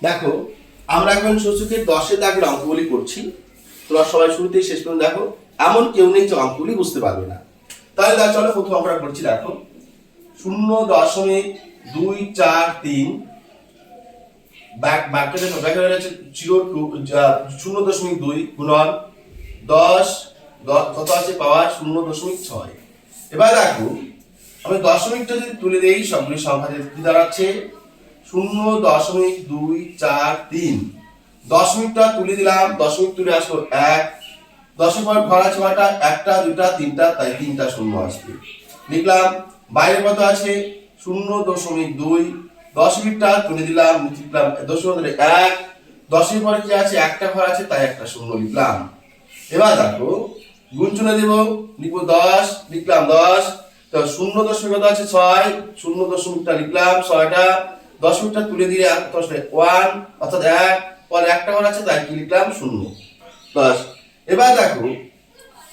দেখো আমরা এখন সূচকের 10-এর দাগের অঙ্কগুলি করছি। তোমরা সবাই শুরুতেই শেষ পর্যন্ত দেখো, এমন কেউ নেই যে অঙ্কগুলি বুঝতে পারবে না। তাহলে চলো প্রথম অঙ্কটা করছি। দেখো 0.243 0.2 গুণন 10 কত আছে পাওয়ার 0.6। এবার দেখো আমি দশমিকটা যদি তুলে দেই সবগুলি সংখ্যা কি দাঁড়াচ্ছে 0.243। দশমিকটা তুলে দিলাম, দশমিক তুলে আসলো 1, দশের পর ঘর আছে কয়টা, একটা দুটা তিনটা, তাই তিনটা শূন্য আসবে। লিখলাম বাইরে কত আছে 0.2, দশমিকটা তুলে দিলাম, লিখলাম দশমিক 1, দশের পরে কি আছে একটা ঘর আছে তাই একটা শূন্য লিখলাম। এবার দেখো গুণ চিহ্ন দেব, লিখবো 10, লিখলাম 10, তো 0.কত আছে 6, 0.টা লিখলাম 6টা, দশমিকটা তুলে দিলে 1 অর্থাৎ 1, পরে একটা ঘর আছে তাই কি লিখলাম 0। 10। এবার দেখো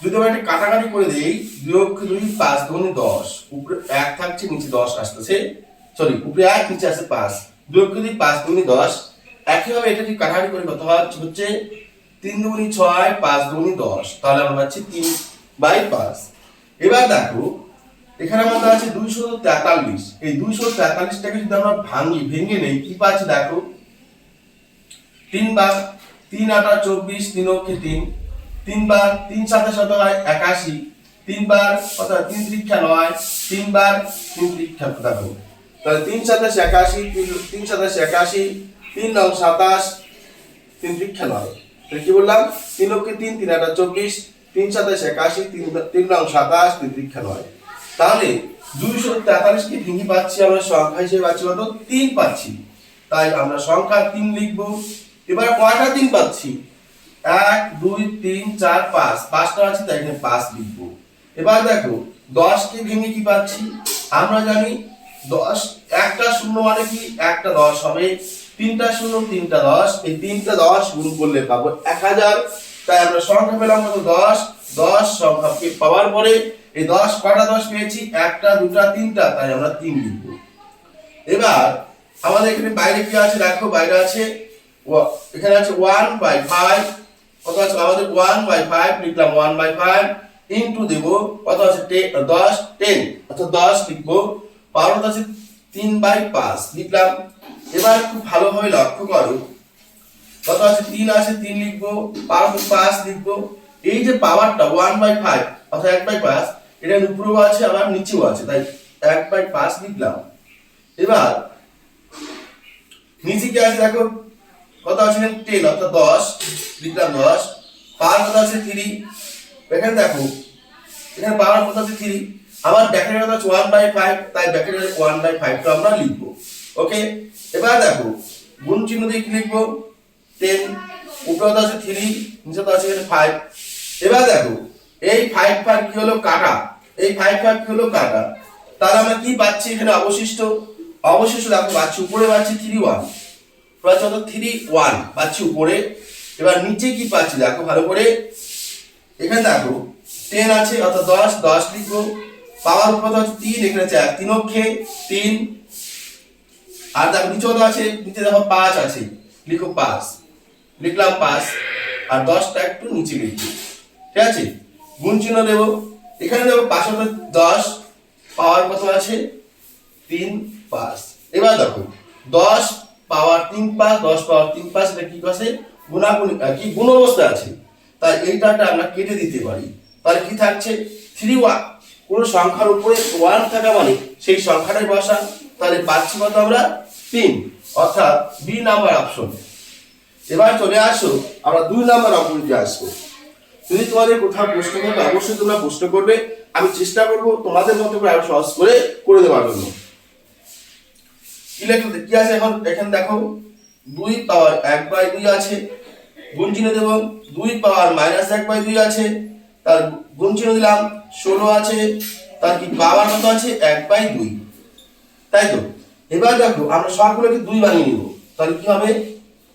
যদি আমরা একটা কাটাকাটি করে দেই 2 × 2 5 × 10, উপরে 1 থাকছে নিচে 10 আসতেছে, সরি উপরে 1 নিচে আছে 5, 2 × 2 5 × 10। একইভাবে এটা যদি কাটাকাটি করে কত হচ্ছে 3 × 6 5 × 10, তাহলে আমরা পাচ্ছি 3/5। এবার দেখো এখানে আমাদের আছে 243, এই 243টাকে যদি আমরা ভেঙে নেই কি পাচ্ছি দেখো 3 বার 3 8 24, 3 অক্ষে 3, 3 বার 3 7 81, 3 বার অর্থাৎ 3 3 9, 3 বার 3 3 দেখো তাহলে 3 7 81, 3 7 81, 3 9 27, 3 3 9, তাহলে কি বললাম 3 অক্ষে 3, 3 8 24, 3 7 81, 3 9 27, 3 3 9। তাহলে 243 কে ভেঙে পাচ্ছি আমরা সংখ্যা হিসেবে পাচ্ছি কত 3 পাচ্ছি, তাই আমরা সংখ্যা 3 লিখব। এবার কয়টা 3 পাচ্ছি 1 2 3 4 5, 5টা আছে তাই এখানে 5 লিখব। এবার দেখো 10 কে ভেঙে কি পাচ্ছি আমরা জানি 10 একটা শূন্য মানে কি একটা 10 হবে, তিনটা শূন্য তিনটা 10, এই তিনটা 10 গুণ করলে পাবো 1000, তাই আমরা সংখ্যা পেলাম কত 10। 10 সংখ্যা পাওয়ার পরে এই 10 কয়টা 10 পেয়েছি একটা দুটা তিনটা, তাই আমরা 3 লিখব। এবার আমাদের এখানে বাইরে কি আছে দেখো, বাইরে আছে এখানে আছে 1/5, কত আছে আমাদের 1/5, লিখলাম 1/5 ইনটু দেব কত আছে 10 10 অর্থাৎ 10 লিখব, পাওয়ার আছে 3/5 লিখলাম। এবার খুব ভালোভাবে লক্ষ্য করো কত আছে 3 আছে 3 লিখব, পাওয়ার 5 লিখব। এই যে পাওয়ারটা 1/5 অর্থাৎ 1/5 এটা উপরেও আছে আবার নিচেও আছে, তাই 1/5 লিখলাম। এবার নিচে কি আছে দেখো কত আছে 10 অর্থাৎ 10 লিখলাম 10, পাওয়ার কত আছে 3, এখানে দেখো এখানে পাওয়ার কত আছে 3, আবার ব্র্যাকেটের কত আছে 1/5, তাই ব্র্যাকেটের 1/5 টা আমরা লিখব। ওকে। এবার দেখো গুণ চিহ্ন দিয়ে কি লিখব 10, উপরে কত আছে 3, নিচে কত আছে 5। এবার দেখো এই 5 কি হলো কাটা, এই 5 কি হলো কাটা, তাহলে আমরা কি পাচ্ছি এখানে অবশিষ্ট দেখো পাচ্ছি উপরে পাচ্ছি 31, প্লাস কত 31 পাচ্ছি উপরে। এবার নিচে কি পাচ্ছি দেখো ভালো করে, এখানে দেখো 10 আছে অর্থাৎ 10 10 লিখব, পাওয়ার কত আছে 3, এখানে আছে 1 3 অক্ষে 3, আর দেখো নিচে কত আছে নিচে দেখো 5 আছে, লিখো 5 লিখলাম 5, আর 10টা একটু নিচে লিখব। ঠিক আছে, গুণ চিহ্ন দেব, এখানে দেখো 5 10, পাওয়ার কত আছে 3 5। এবার দেখো 10 পাওয়ার 3 5, 10 পাওয়ার 3 5, এটা কি আছে গুণাগুণ কি গুণ অবস্থা আছে, তাই এইটাটা আমরা কেটে দিতে পারি। তাহলে কি থাকছে 31, কোন সংখ্যার উপরে 1 থাকা মানে সেই সংখ্যাটাই বসা, তাহলে পাচ্ছি কত আমরা 3, অর্থাৎ বি নাম্বার অপশন। এবার চলে আসো আমরা 2 নাম্বার অপশনটি আসবো। যদি তোমাদের কোথাও প্রশ্ন থাকে অবশ্যই তোমরা প্রশ্ন করবে, আমি চেষ্টা করব তোমাদের মতো করে আরো সহজ করে দেওয়ার জন্য। কি লেখা কি আছে এখন এখানে দেখো 2 পাওয়ার 1/2 আছে, গুণ চিহ্ন দেব, 2 পাওয়ার -1/2 আছে, তার গুণ চিহ্ন দিলাম, 16 আছে, তার কি পাওয়ার কত আছে 1/2, তাই তো। এবার দেখো আমরা সবগুলোকে 2 বানিয়ে নিব, তাহলে কি হবে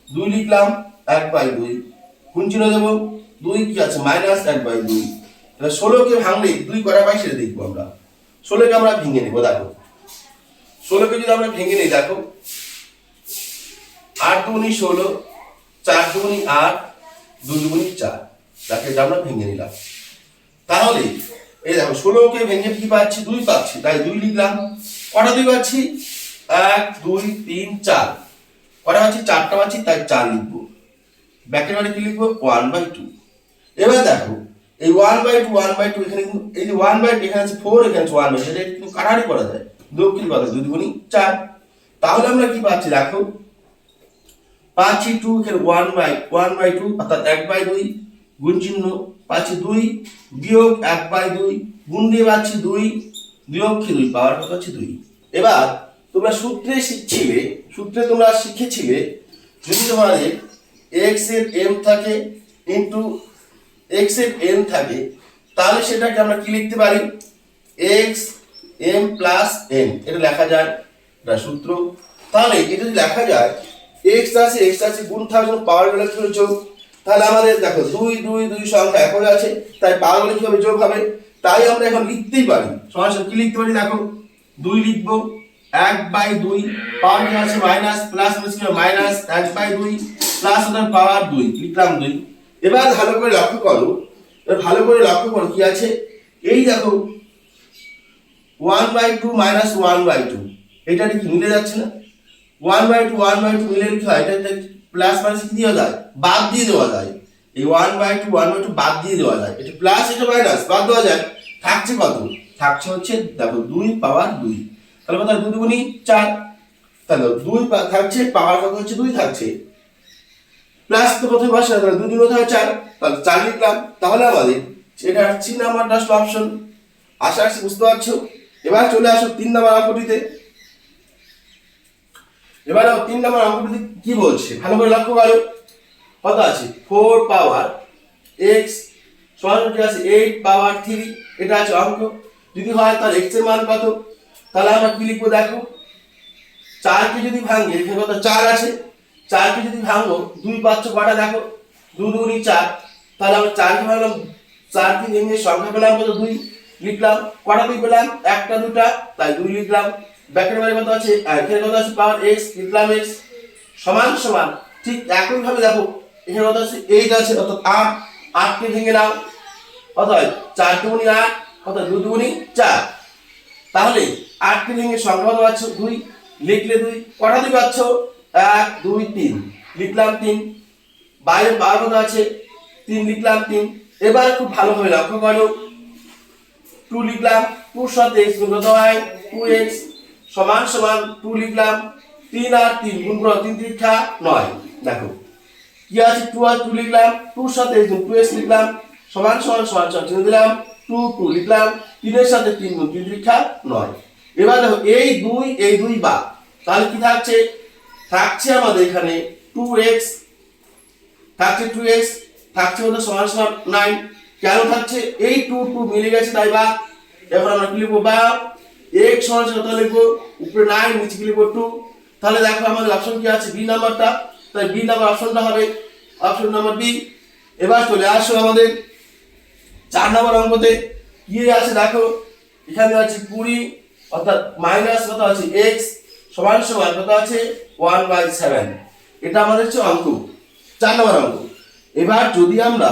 2 লিখলাম 1/2, গুণ চিহ্ন দেব, 2 কি আছে -1/2। এবার 16 কে ভাঙলে 2 কটা পাই সেটা দেখবো আমরা। 16 কে আমরা ভেঙে নেব, দেখো 16 কে যদি আমরা ভেঙে নেই দেখো 8 দুগুনি 16, 4 দুগুনি 8, 2 দুগুনি 4। তাকে এটা আমরা ভেঙে নিলাম। তাহলে এই দেখো 16 কে ভেঙে কি পাচ্ছি? 2 পাচ্ছি, তাই 2 লিখলাম। কটা 2 পাচ্ছি? 1 2 3 4। কটা পাচ্ছি? 4টা পাচ্ছি, তাই 4 লিখবো। ব্যাকের মানে কি লিখবো? 1/2। এবার দেখো এই 1/2 এখানে কিন্তু এই যে 1/2 এখানে আছে 4, এখানে আছে 1/2, এটা কিন্তু কাটাকাটি করা যায়। 2 কি কথা 2 দুগুনি 4। তাহলে আমরা কি পাচ্ছি দেখো, পাচ্ছি 2, এখানে 1/2 অর্থাৎ 1/2 গুণ চিহ্ন, পাচ্ছি 2 বিয়োগ 1/2 গুণ দিয়ে পাচ্ছি 2 বিয়োগ কি 2 পাওয়ার কত হচ্ছে 2। এবার তোমরা সূত্রে তোমরা শিখেছিলে যদি তোমাদের x এর m থাকে ইনটু x এর n থাকে, তাহলে সেটাকে আমরা কি লিখতে পারি? x m প্লাস n, এটা লেখা যায়, এটা সূত্র। তাহলে এটা যদি লেখা যায় x আছে গুণ থাকবে পাওয়ার গুলো কি যোগ, তাহলে আমাদের দেখো 2 2 2 সংখ্যা একই আছে, তাই পাওয়ার গুলো কিভাবে যোগ হবে? তাই আমরা এখন লিখতেই পারি। সরাসরি কি লিখতে পারি দেখো, 2 লিখবো 1/2, পাওয়ার কি আছে মাইনাস, প্লাস মানে কি মাইনাস 1/2 প্লাস ওটার পাওয়ার 2 লিখলাম 2। এবার ভালো করে লক্ষ্য করো, কি আছে, এই দেখো 1/2 মাইনাস 1/2, এটা কি মিলে যাচ্ছে না? 1/2 মিলে কি হয়? এটা প্লাস মাইনাস কি দেওয়া যায়? বাদ দিয়ে দেওয়া যায়। এই 1/2 বাদ দিয়ে দেওয়া যায়, এটা প্লাস এটা মাইনাস বাদ দেওয়া যায়। থাকছে কত? থাকছে হচ্ছে দেখো 2 পাওয়ার 2, তাহলে কত 2 দুগুনি 4, তাহলে 2 থাকছে, পাওয়ার কত হচ্ছে 2 থাকছে, প্লাস তো প্রথমে বসে তাহলে 2 2 হয় 4, তাহলে 4 লিখলাম। তাহলে আমাদের এটা হচ্ছে নাম্বারটা অপশন। আশা করছি বুঝতে পারছো। এবার চলে আসো 3 নাম্বার অঙ্কটিতে। এবার 3 নাম্বার অঙ্কটিতে কি বলছে ভালো করে লক্ষ্য করো। কত আছে? 4 পাওয়ার x সমান কি আছে 8 পাওয়ার 3, এটা আছে অঙ্ক। যদি হয় তাহলে x এর মান কত? তাহলে আমরা কি লিখবো দেখো, 4 কে যদি ভাঙি, এখানে কত 4 আছে, 4 কে যদি ভাঙো 2 পাচ্ছ কটা দেখো, 2 দুগুনি 4, তাহলে আমরা 4 কে ভাঙলাম, 4 কে ভেঙে সংখ্যা পেলাম কত 2 লিখলাম। কটা 2 পেলাম? একটা দুটা, তাই 2 লিখলাম। ব্র্যাকেটের বাইরে কত আছে? এখানে কত আছে পাওয়ার x লিখলাম x সমান সমান। ঠিক একই ভাবে দেখো এখানে কত আছে 8 আছে, অর্থাৎ 8 কে ভেঙে নাও, অর্থাৎ 4 দুগুনি 8 অর্থাৎ 2 দুগুনি 4। তাহলে 8 কে ভেঙে সংখ্যা কত পাচ্ছ 2 লিখলে 2। কটা 2 পাচ্ছ? 1 2 3 লিখলাম 3। বাইরে 12 কত আছে? 3 লিখলাম 3। এবার খুব ভালো করে লক্ষ্য করো, 2 লিখলাম, 2 এর সাথে x গুণ কত হয় 2x সমান সমান 2 লিখলাম, 3 আর 3 গুণ করো 3 3 9। দেখো কি আছে 2 আর 2 লিখলাম, 2 এর সাথে 2x লিখলাম সমান সমান সমান চিহ্ন দিলাম, 2 2 লিখলাম, 3 এর সাথে 3 গুণ 3 3 9। এবার দেখো এই 2 বাদ, তাহলে কি থাকছে? থাকছে আমাদের এখানে 2x, থাকছে 2x, থাকছে হলো সমান সমান 9। কেন থাকছে? এই 2 2 মিলে গেছে তাই বা। এবার আমরা কি লিখবো? বা x সমান কত লিখবো? উপরে 9 নিচে কি লিখবো 2। তাহলে দেখো আমাদের অপশন কি আছে? বি নাম্বারটা, তাই বি নাম্বার অপশনটা হবে অপশন নাম্বার বি। এবার চলে আসো আমাদের 4 নাম্বার অঙ্কতে। কি আছে দেখো, এখানে আছে 20 অর্থাৎ মাইনাস কত আছে x সমান সমান কত আছে 1/7। এটা আমাদের হচ্ছে অঙ্ক 4 নম্বর অঙ্ক। এবার যদি আমরা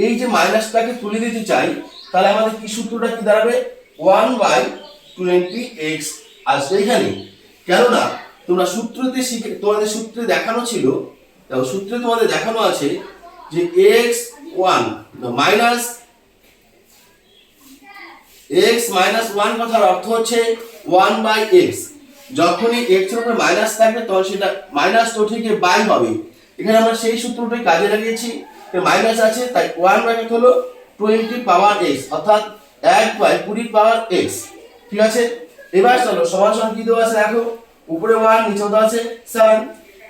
এই যে মাইনাসটাকে তুলে দিতে চাই, তাহলে আমাদের কি সূত্রটা কি দাঁড়াবে? 1/20x আসবে এখানে। কেননা তোমরা সূত্রতে শিখে, তোমাদের সূত্রে দেখানো ছিল, দেখো সূত্রে তোমাদের দেখানো আছে যে x1 মাইনাস x মাইনাস 1 কথার অর্থ হচ্ছে 1/x। যখনই x এর উপরে মাইনাস থাকবে তখন সেটা মাইনাস তো ঠিক বাই হবে। এখানে আমরা সেই সূত্রটাই কাজে লাগিয়েছি, মাইনাস আছে তাই 1/x হলো 20 পাওয়ার x অর্থাৎ 1/20 পাওয়ার x। ঠিক আছে। এবার চলো সমান সমান কি দেওয়া আছে দেখো, উপরে 1 নিচে দেওয়া আছে 7।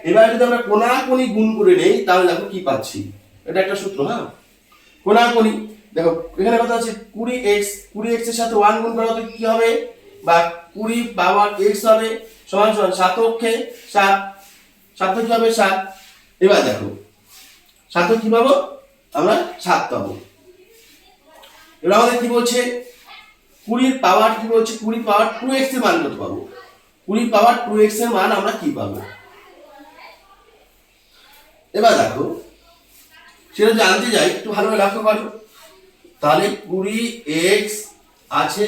এবার যদি আমরা কোণাকুণি গুণ করে নেই তাহলে দেখো কি পাচ্ছি, এটা একটা সূত্র। হ্যাঁ, কোণাকুণি দেখো এখানে কত আছে 20x, 20x এর সাথে 1 গুণ করা হলে কি হবে? বা 20 পাওয়ার x হবে সমান সমান 7 অক্ষে 7, 7 কি হবে 7। এবার দেখো 7 কি পাবো? আমরা 7 পাবো। এবার আমাদের কি বলছে 20 পাওয়ার কি বলছে 20 পাওয়ার 2x এর মান কত পাবো? 20 পাওয়ার 2x এর মান আমরা কি পাবো? এবার দেখো সেটা জানতে যাই, একটু ভালোভাবে লক্ষ্য করো। তাহলে 20x আছে,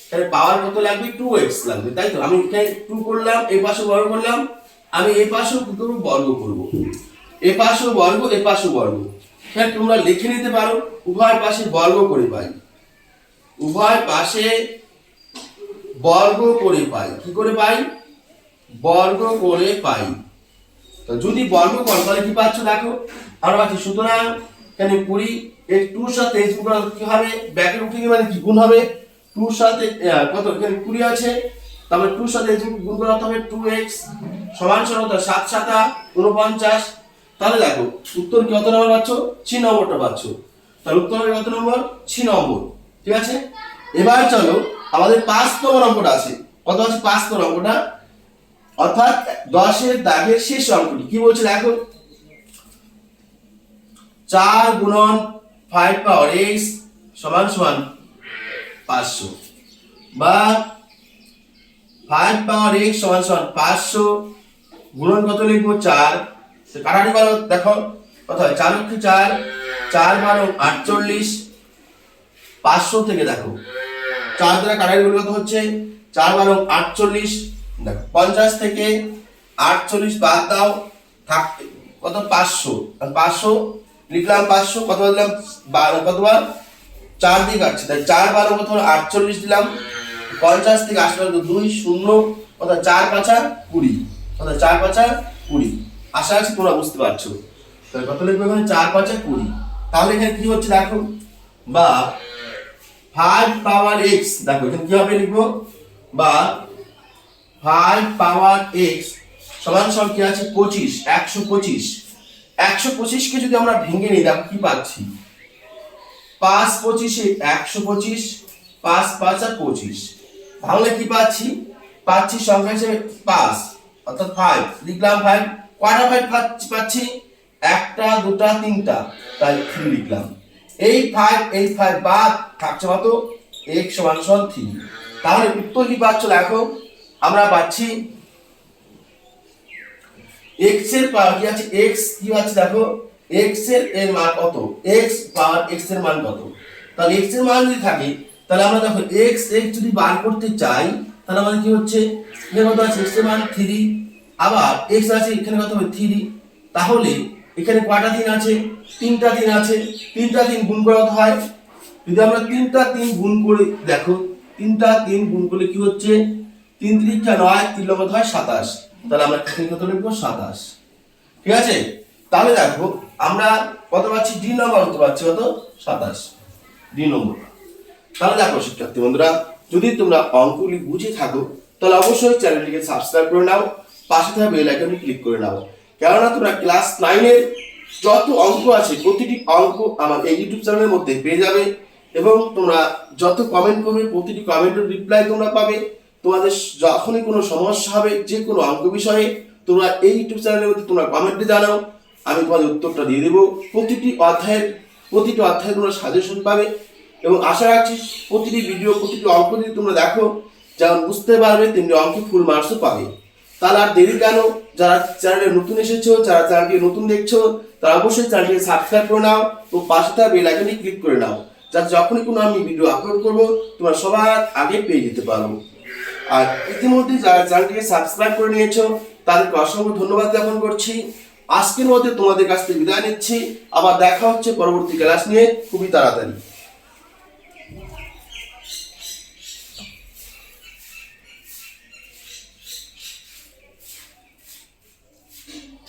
তাহলে পাওয়ার কত লাগবে? 2x লাগবে, তাই তো? আমি এখানে 2 করলাম, এই পাশে বর্গ করলাম, আমি এই পাশেও কি করবো? বর্গ করবো। এ পাশেও বর্গ, এ পাশেও বর্গ। হ্যাঁ, তোমরা লিখে নিতে পারো উভয় পাশে বর্গ করে পাই, উভয় পাশে বর্গ করে পাই। কি করে পাই? বর্গ করে পাই। তো যদি বর্গ করো তাহলে কি পাচ্ছ? দেখো আমরা পাচ্ছি, সুতরাং এখানে 20 এর 2 সাথে h গুণ করলে কি হবে? ব্যাকের উঠে গিয়ে মানে কি গুণ হবে? 2 সাথে কত? এখানে 20 আছে, তারপরে 2 সাথে h গুণ করতে হবে 2x সমান সমান 7 7 49। তাহলে দেখো উত্তর কত নম্বর পাচ্ছ? 6 নম্বরটা পাচ্ছ। তাহলে উত্তর হবে কত নম্বর? 6 নম্বর। ঠিক আছে, এবার চলো আমাদের 5 নম্বর অঙ্কটা আছে। কত আছে? 5 নম্বর অঙ্কটা, অর্থাৎ 10 এর দাগের শেষ অঙ্কটি। কি বলছে দেখো, 4 গুণন 5 পাওয়ার x সমান সমান 500, বা 5 পাওয়ার x সমান সমান 500 গুণন কত লিখবো? 4। কাটাকাটি করো, দেখো কত হয়? 4 × 4, 4 × 48। 500 থেকে দেখো 4 দ্বারা কাটাকাটি করলে কত হচ্ছে? 4 × 48। দেখো 50 থেকে 48 বাদ দাও, থাকবে কত? 500। 500 লিখলাম, 500 কত দিলাম? 12 কতবার? 4 দিয়ে কাটছে, তাই 4 12 কত হলো? 48 দিলাম। 50 থেকে 80 কত? 2 0 কত? 4 5 20 কত? 4 5 20। আশা আছে তোমরা বুঝতে পারছো। তাহলে কত লিখবে এখানে? 4 5 20। তাহলে এখানে কি হচ্ছে দেখো, বা 5 পাওয়ার x, দেখো এখানে কি হবে লিখবো? বা 5 পাওয়ার x সমান সমান কি আছে? 25, 125। 125 কে যদি আমরা ভেঙে নিই, দেখো কি পাচ্ছি? 5 25 125, 5 5 25। তাহলে কি পাচ্ছি? পাচ্ছি সংখ্যা হিসেবে 5, অর্থাৎ 5 লিখলাম। 5 কয়টা 5 পাচ্ছি? একটা, দুটা, তিনটা, তাই 3 লিখলাম। এই 5 বাদ থাকছে কত? x সমান সমান 3। তাহলে উত্তর কি পাচ্ছ? দেখো আমরা পাচ্ছি x এর পাওয়ার কি আছে? x কি আছে দেখো, x এর মান কত? x পাওয়ার x এর মান কত? তাহলে x এর মান যদি থাকে, তাহলে আমরা দেখো x যদি বার করতে চাই, তাহলে আমাদের কি হচ্ছে? এখানে কত আছে? x এর মান 3, আবার x আছে এখানে কত হবে? 3। তাহলে এখানে কয়টা 3 আছে? 3টা 3 আছে। 3টা 3 গুণ করে কত হয়? যদি আমরা 3টা 3 গুণ করে দেখো, 3টা 3 গুণ করলে কি হচ্ছে? 3 × 3 = 9, 3 লব হয় 27। তাহলে আমরা এখানে কত লিখবো? 27। ঠিক আছে, তাহলে দেখো আমরা কত পাচ্ছি? ডি নম্বর উত্তর পাচ্ছি কত? 27, ডি নম্বর। তাহলে দেখো শিক্ষার্থী বন্ধুরা, যদি তোমরা অঙ্কগুলি বুঝে থাকো তাহলে অবশ্যই চ্যানেলটিকে সাবস্ক্রাইব করে নাও, পাশে থাকা বেল আইকনে ক্লিক করে নাও। কেননা তোমরা ক্লাস 9 এর যত অঙ্ক আছে প্রতিটি অঙ্ক আমার এই ইউটিউব চ্যানেলের মধ্যে পেয়ে যাবে, এবং তোমরা যত কমেন্ট করবে প্রতিটি কমেন্টের রিপ্লাই তোমরা পাবে। তোমাদের যখনই কোনো সমস্যা হবে যে কোনো অঙ্ক বিষয়ে, তোমরা এই ইউটিউব চ্যানেলের মধ্যে তোমরা কমেন্টে জানাও, আমি তোমাদের উত্তরটা দিয়ে দেবো। প্রতিটি অধ্যায়ে তোমরা সাজেশন পাবে, এবং আশা রাখছি প্রতিটি ভিডিও, প্রতিটি অঙ্ক যদি তোমরা দেখো, যেমন বুঝতে পারবে তেমনি অঙ্কে ফুল মার্কসও পাবে। তাহলে আর দেরি কেন? যারা চ্যানেলে নতুন এসেছো, যারা চ্যানেলটি নতুন দেখছো, তারা অবশ্যই চ্যানেলটিকে সাবস্ক্রাইব করে নাও ও পাশে থাকা বেল আইকনে ক্লিক করে নাও, যাতে যখনই কোনো আমি ভিডিও আপলোড করবো তোমরা সবার আগে পেয়ে যেতে পারো। আর ইতিমধ্যে যারা চ্যানেলটিকে সাবস্ক্রাইব করে নিয়েছো তাদেরকে অসংখ্য ধন্যবাদ জ্ঞাপন করছি। আজকের মধ্যে তোমাদের কাছ থেকে বিদায় নিচ্ছি। আবার দেখা হচ্ছে পরবর্তী ক্লাস নিয়ে খুবই তাড়াতাড়ি।